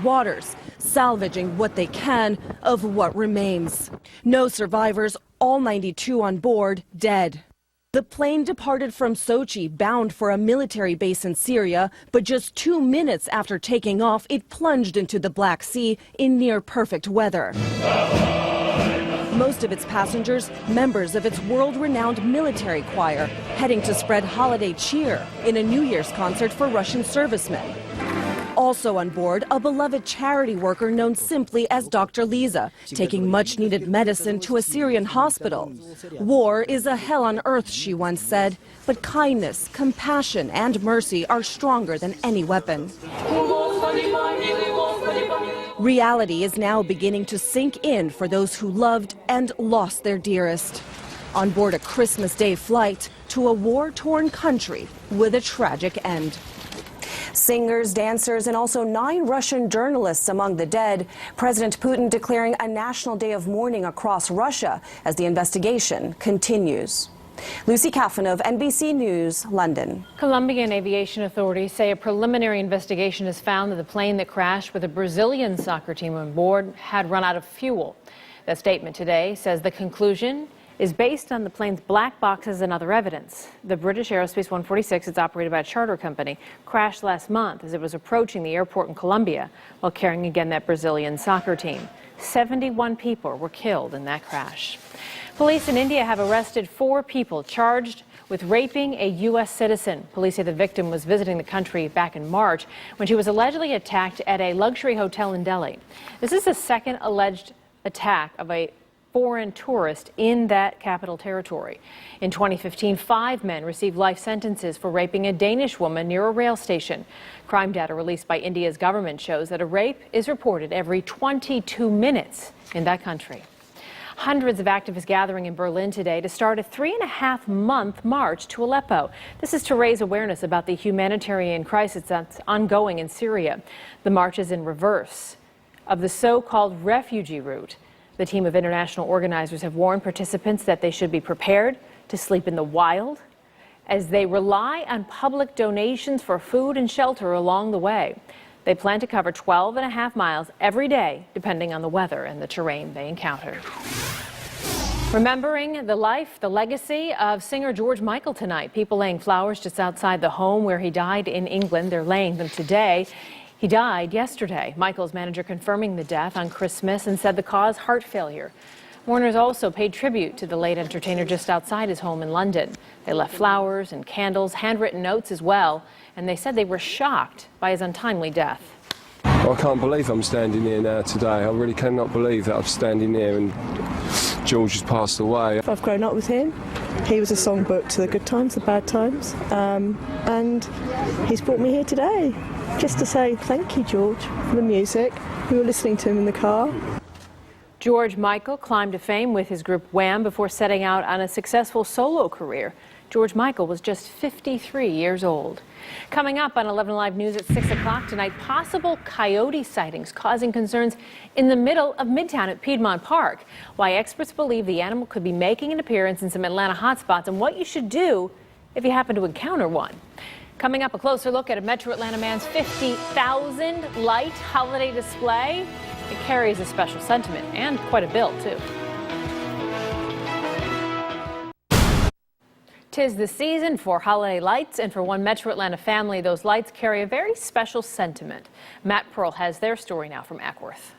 waters, salvaging what they can of what remains. No survivors, all 92 on board dead. The plane departed from Sochi, bound for a military base in Syria, but just 2 minutes after taking off, it plunged into the Black Sea in near-perfect weather. Most of its passengers, members of its world-renowned military choir, heading to spread holiday cheer in a New Year's concert for Russian servicemen. Also on board, a beloved charity worker known simply as Dr. Liza, taking much-needed medicine to a Syrian hospital. War is a hell on earth, she once said, but kindness, compassion, and mercy are stronger than any weapon. Reality is now beginning to sink in for those who loved and lost their dearest. On board a Christmas Day flight to a war-torn country with a tragic end. Singers, dancers, and also 9 Russian journalists among the dead. President Putin declaring a national day of mourning across Russia as the investigation continues. Lucy Kafanov, NBC News, London. Colombian aviation authorities say a preliminary investigation has found that the plane that crashed with a Brazilian soccer team on board had run out of fuel. The statement today says the conclusion is based on the plane's black boxes and other evidence. The British Aerospace 146, it's operated by a charter company, crashed last month as it was approaching the airport in Colombia while carrying again that Brazilian soccer team. 71 people were killed in that crash. Police in India have arrested 4 people charged with raping a U.S. citizen. Police say the victim was visiting the country back in March when she was allegedly attacked at a luxury hotel in Delhi. This is the second alleged attack of a foreign tourist in that capital territory. In 2015, 5 men received life sentences for raping a Danish woman near a rail station. Crime data released by India's government shows that a rape is reported every 22 minutes in that country. Hundreds of activists gathering in Berlin today to start a 3.5-month march to Aleppo. This is to raise awareness about the humanitarian crisis that's ongoing in Syria. The march is in reverse of the so-called refugee route. The team of international organizers have warned participants that they should be prepared to sleep in the wild as they rely on public donations for food and shelter along the way. They plan to cover 12.5 miles every day, depending on the weather and the terrain they encounter. Remembering the life, the legacy of singer George Michael tonight. People laying flowers just outside the home where he died in England. They're laying them today. He died yesterday. Michael's manager confirming the death on Christmas and said the cause, heart failure. Mourners also paid tribute to the late entertainer just outside his home in London. They left flowers and candles, handwritten notes as well, and they said they were shocked by his untimely death. I can't believe I'm standing here now today. I really cannot believe that I'm standing here and George has passed away. I've grown up with him. He was a songbook to the good times, the bad times, and he's brought me here today just to say thank you, George, for the music. We were listening to him in the car. George Michael climbed to fame with his group Wham before setting out on a successful solo career. George Michael was just 53 years old. Coming up on 11 Alive News at 6 o'clock tonight, possible coyote sightings causing concerns in the middle of Midtown at Piedmont Park. Why experts believe the animal could be making an appearance in some Atlanta hotspots and what you should do if you happen to encounter one. Coming up, a closer look at a Metro Atlanta man's 50,000 light holiday display. It carries a special sentiment and quite a bill, too. 'Tis the season for holiday lights, and for one Metro Atlanta family, those lights carry a very special sentiment. Matt Pearl has their story now from Ackworth.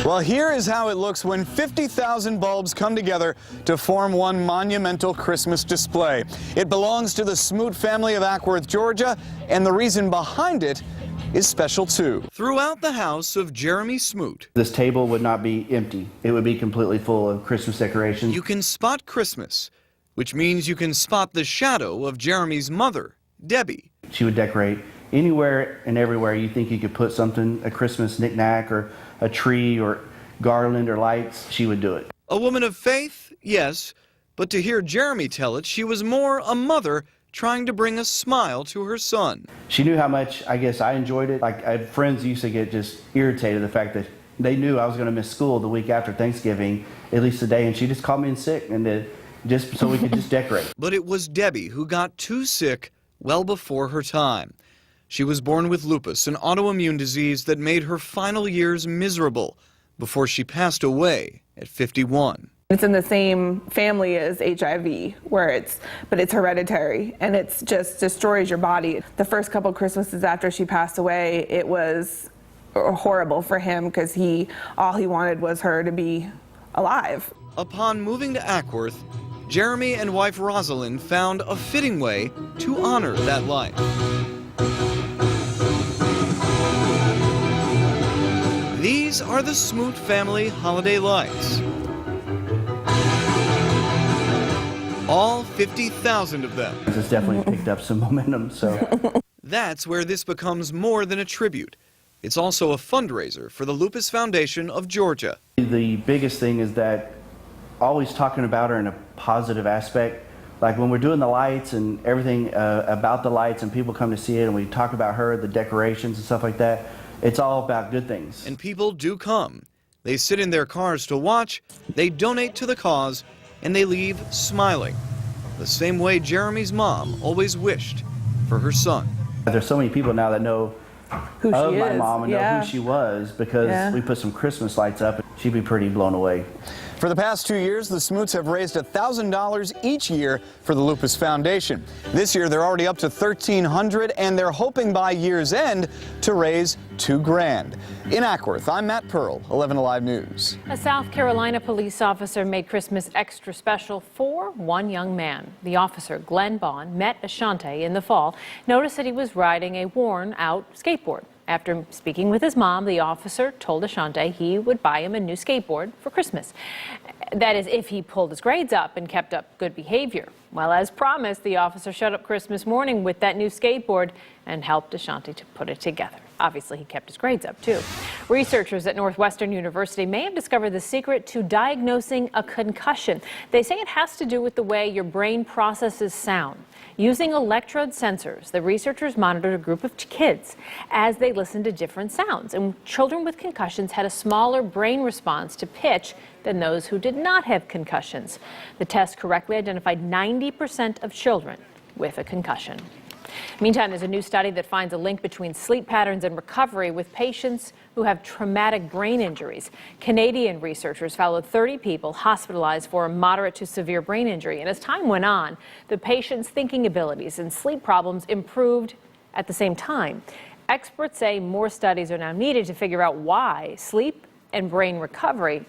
Well, here is how it looks when 50,000 bulbs come together to form one monumental Christmas display. It belongs to the Smoot family of Ackworth, Georgia, and the reason behind it is special too. Throughout the house of Jeremy Smoot, this table would not be empty. It would be completely full of Christmas decorations. You can spot Christmas, which means you can spot the shadow of Jeremy's mother, Debbie. She would decorate anywhere and everywhere you think you could put something, a Christmas knickknack or a tree or garland or lights, she would do it. A woman of faith, yes, but to hear Jeremy tell it, she was more a mother trying to bring a smile to her son. She knew how much, I guess, I enjoyed it. Like, I had friends used to get just irritated the fact that they knew I was going to miss school the week after Thanksgiving, at least a day, and she just called me in sick and just so we could just decorate. But it was Debbie who got too sick well before her time. She was born with lupus, an autoimmune disease that made her final years miserable before she passed away at 51. It's in the same family as HIV, but it's hereditary, and it just destroys your body. The first couple Christmases after she passed away, it was horrible for him because all he wanted was her to be alive. Upon moving to Ackworth, Jeremy and wife Rosalind found a fitting way to honor that life. These are the Smoot family holiday lights. All 50,000 of them. It's definitely picked up some momentum, so. That's where this becomes more than a tribute. It's also a fundraiser for the Lupus Foundation of Georgia. The biggest thing is that always talking about her in a positive aspect. Like when we're doing the lights and everything about the lights and people come to see it and we talk about her, the decorations and stuff like that, it's all about good things. And people do come. They sit in their cars to watch, they donate to the cause, and they leave smiling. The same way Jeremy's mom always wished for her son. There's so many people now that know Who of she my is. mom and know Yeah. who she was because we put some Christmas lights up. She'd be pretty blown away. For the past 2 years, the Smoots have raised $1,000 each year for the Lupus Foundation. This year, they're already up to $1,300, and they're hoping by year's end to raise $2,000. In Ackworth, I'm Matt Pearl, 11 Alive News. A South Carolina police officer made Christmas extra special for one young man. The officer, Glenn Bond, met Ashante in the fall, noticed that he was riding a worn-out skateboard. After speaking with his mom, the officer told Ashante he would buy him a new skateboard for Christmas. That is, if he pulled his grades up and kept up good behavior. Well, as promised, the officer showed up Christmas morning with that new skateboard and helped Ashante to put it together. Obviously, he kept his grades up, too. Researchers at Northwestern University may have discovered the secret to diagnosing a concussion. They say it has to do with the way your brain processes sound. Using electrode sensors, the researchers monitored a group of kids as they listened to different sounds. And children with concussions had a smaller brain response to pitch than those who did not have concussions. The test correctly identified 90% of children with a concussion. Meantime, there's a new study that finds a link between sleep patterns and recovery with patients who have traumatic brain injuries. Canadian researchers followed 30 people hospitalized for a moderate to severe brain injury. And as time went on, the patients' thinking abilities and sleep problems improved at the same time. Experts say more studies are now needed to figure out why sleep and brain recovery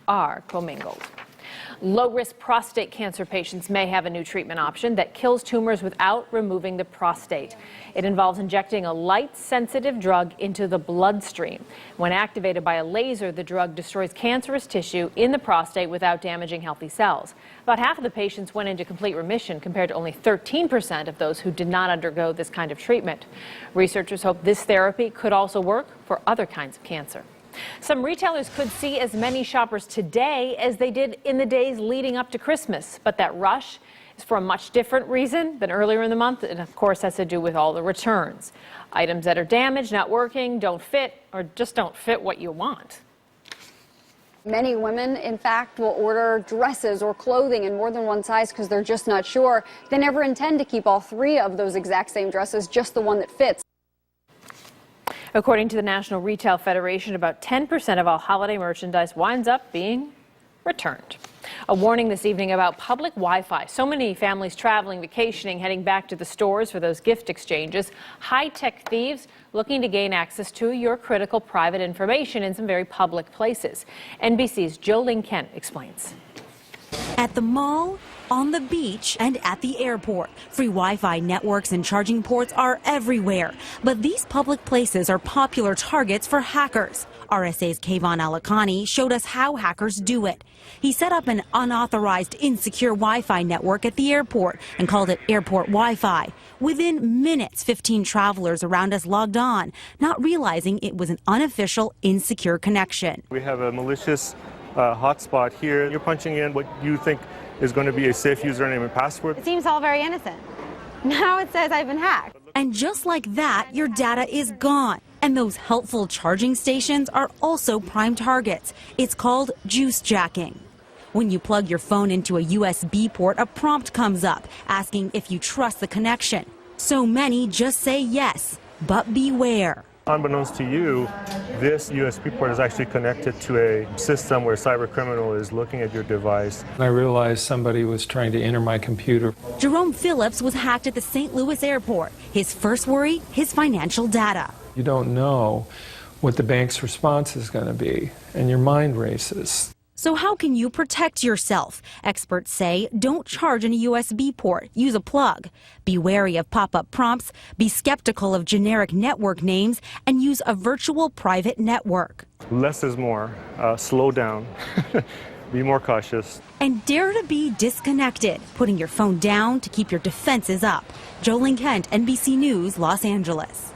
are commingled. Low-risk prostate cancer patients may have a new treatment option that kills tumors without removing the prostate. It involves injecting a light-sensitive drug into the bloodstream. When activated by a laser, the drug destroys cancerous tissue in the prostate without damaging healthy cells. About half of the patients went into complete remission compared to only 13% of those who did not undergo this kind of treatment. Researchers hope this therapy could also work for other kinds of cancer. Some retailers could see as many shoppers today as they did in the days leading up to Christmas, but that rush is for a much different reason than earlier in the month, and of course has to do with all the returns. Items that are damaged, not working, don't fit, or just don't fit what you want. Many women, in fact, will order dresses or clothing in more than one size because they're just not sure. They never intend to keep all three of those exact same dresses, just the one that fits. According to the National Retail Federation, about 10% of all holiday merchandise winds up being returned. A warning this evening about public Wi-Fi. So many families traveling, vacationing, heading back to the stores for those gift exchanges. High-tech thieves looking to gain access to your critical private information in some very public places. NBC's Jolene Kent explains. At the mall, on the beach, and at the airport, free Wi-Fi networks and charging ports are everywhere. But these public places are popular targets for hackers. RSA's Kayvon Alakani showed us how hackers do it. He set up an unauthorized, insecure Wi-Fi network at the airport and called it Airport Wi-Fi. Within minutes, 15 travelers around us logged on, not realizing it was an unofficial, insecure connection. We have a malicious hotspot here. You're punching in what you think is going to be a safe username and password. It seems all very innocent. Now it says I've been hacked. And just like that, your data is gone. And those helpful charging stations are also prime targets. It's called juice jacking. When you plug your phone into a USB port, a prompt comes up asking if you trust the connection. So many just say yes. But beware. Unbeknownst to you, this USB port is actually connected to a system where a cyber criminal is looking at your device. I realized somebody was trying to enter my computer. Jerome Phillips was hacked at the St. Louis airport. His first worry, his financial data. You don't know what the bank's response is going to be, and your mind races. So how can you protect yourself? Experts say don't charge in a USB port. Use a plug. Be wary of pop-up prompts. Be skeptical of generic network names and use a virtual private network. Less is more. Slow down. Be more cautious. And dare to be disconnected, putting your phone down to keep your defenses up. Jolene Kent, NBC News, Los Angeles.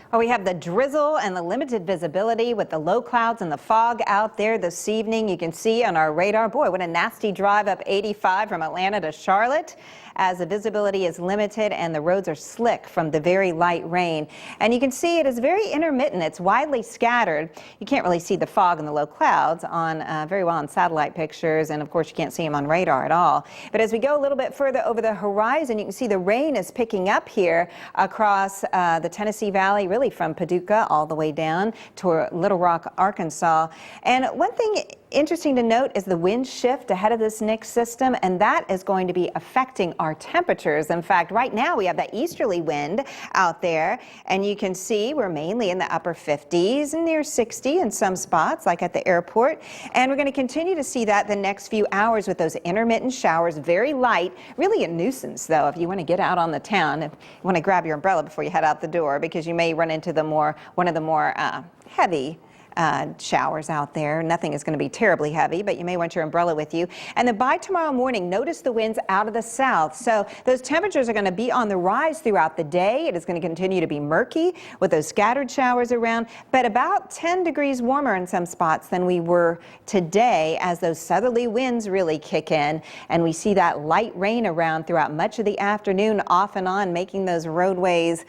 Well, we have the drizzle and the limited visibility with the low clouds and the fog out there this evening. You can see on our radar, boy, what a nasty drive up 85 from Atlanta to Charlotte, as the visibility is limited and the roads are slick from the very light rain. And you can see it is very intermittent. It's widely scattered. You can't really see the fog and the low clouds on very well on satellite pictures, and of course you can't see them on radar at all. But as we go a little bit further over the horizon, you can see the rain is picking up here across the Tennessee Valley, really from Paducah all the way down to Little Rock, Arkansas. And one thing interesting to note is the wind shift ahead of this next system, and that is going to be affecting our temperatures. In fact, right now we have that easterly wind out there, and you can see we're mainly in the upper 50s and near 60 in some spots, like at the airport. And we're going to continue to see that the next few hours with those intermittent showers, very light, really a nuisance though if you want to get out on the town. If you want to grab your umbrella before you head out the door, because you may run into one of the more heavy showers out there. Nothing is going to be terribly heavy, but you may want your umbrella with you. And then by tomorrow morning, notice the winds out of the south. So those temperatures are going to be on the rise throughout the day. It is going to continue to be murky with those scattered showers around, but about 10 degrees warmer in some spots than we were today as those southerly winds really kick in. And we see that light rain around throughout much of the afternoon, off and on, making those roadways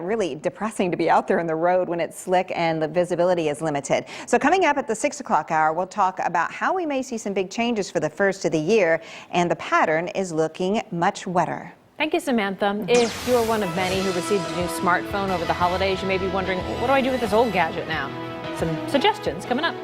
really depressing to be out there in the road when it's slick and the visibility is limited. So coming up at the 6 o'clock hour, we'll talk about how we may see some big changes for the first of the year, and the pattern is looking much wetter. Thank you, Samantha. If you're one of many who received a new smartphone over the holidays, you may be wondering, what do I do with this old gadget now? Some suggestions coming up.